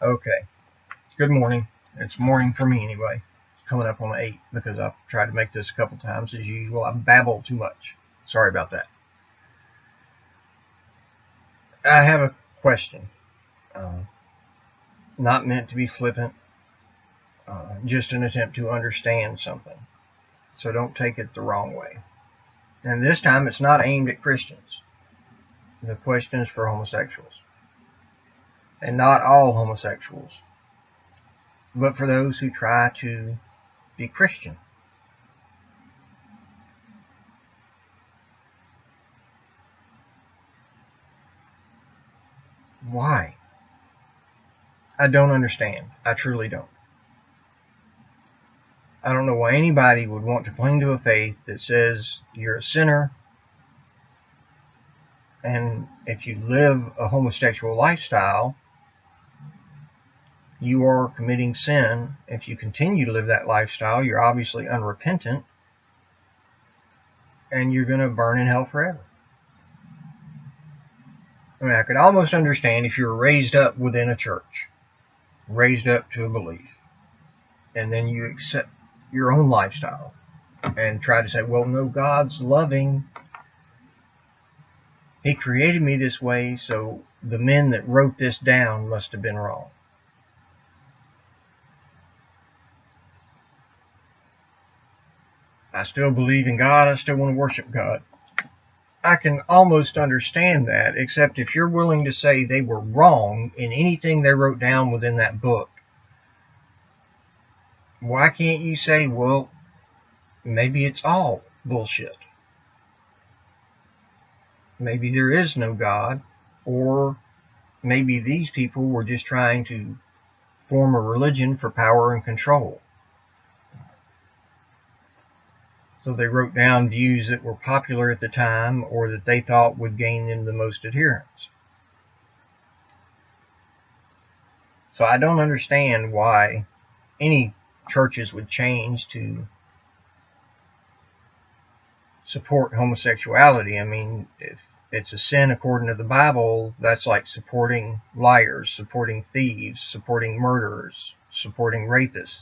Okay, good morning. It's morning for me anyway. It's coming up on 8 because I've tried to make this a couple times as usual. I babble too much. Sorry about that. I have a question. Uh, Not meant to be flippant, just an attempt to understand something. So don't take it the wrong way. And this time it's not aimed at Christians. The question is for homosexuals. And not all homosexuals, but for those who try to be Christian. Why? I don't understand. I truly don't. I don't know why anybody would want to cling to a faith that says you're a sinner, and if you live a homosexual lifestyle, you are committing sin. If you continue to live that lifestyle, you're obviously unrepentant, and you're going to burn in hell forever. I mean, I could almost understand if you were raised up within a church, raised up to a belief, and then you accept your own lifestyle and try to say, well, no, God's loving. He created me this way, so the men that wrote this down must have been wrong. I still believe in God. I still want to worship God. I can almost understand that, except if you're willing to say they were wrong in anything they wrote down within that book, why can't you say, well, maybe it's all bullshit? Maybe there is no God, or maybe these people were just trying to form a religion for power and control. So they wrote down views that were popular at the time or that they thought would gain them the most adherents. So I don't understand why any churches would change to support homosexuality. I mean, if it's a sin according to the Bible, that's like supporting liars, supporting thieves, supporting murderers, supporting rapists.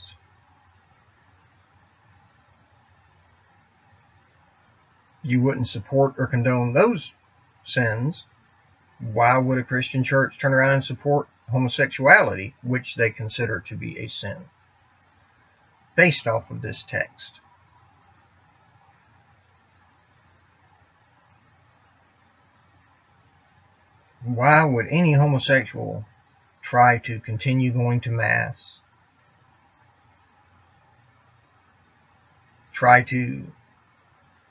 You wouldn't support or condone those sins. Why would a Christian church turn around and support homosexuality, which they consider to be a sin, based off of this text? Why would any homosexual try to continue going to Mass, try to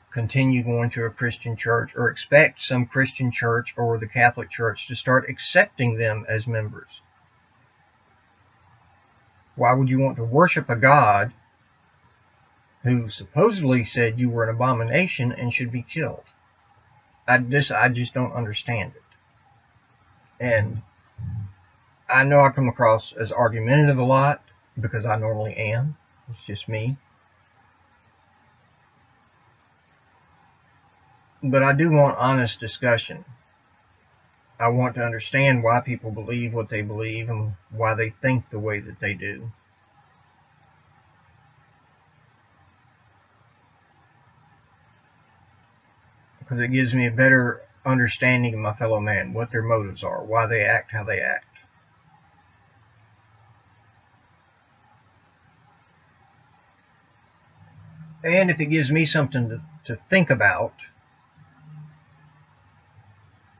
continue going to a Christian church, or expect some Christian church or the Catholic Church to start accepting them as members? Why would you want to worship a God who supposedly said you were an abomination and should be killed? I just don't understand it. And I know I come across as argumentative a lot because I normally am. It's just me. But I do want honest discussion. I want to understand why people believe what they believe and why they think the way that they do. Because it gives me a better understanding of my fellow man, what their motives are, why they act how they act. And if it gives me something to think about,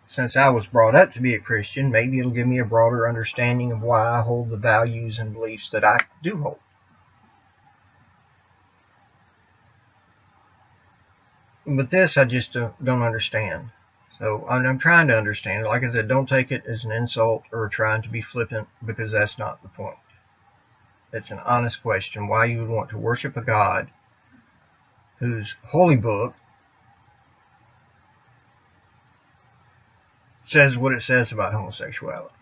since I was brought up to be a Christian, maybe it'll give me a broader understanding of why I hold the values and beliefs that I do hold. But this I just don't understand. So I'm trying to understand. Like I said, don't take it as an insult or trying to be flippant, because that's not the point. It's an honest question why you would want to worship a God whose holy book says what it says about homosexuality.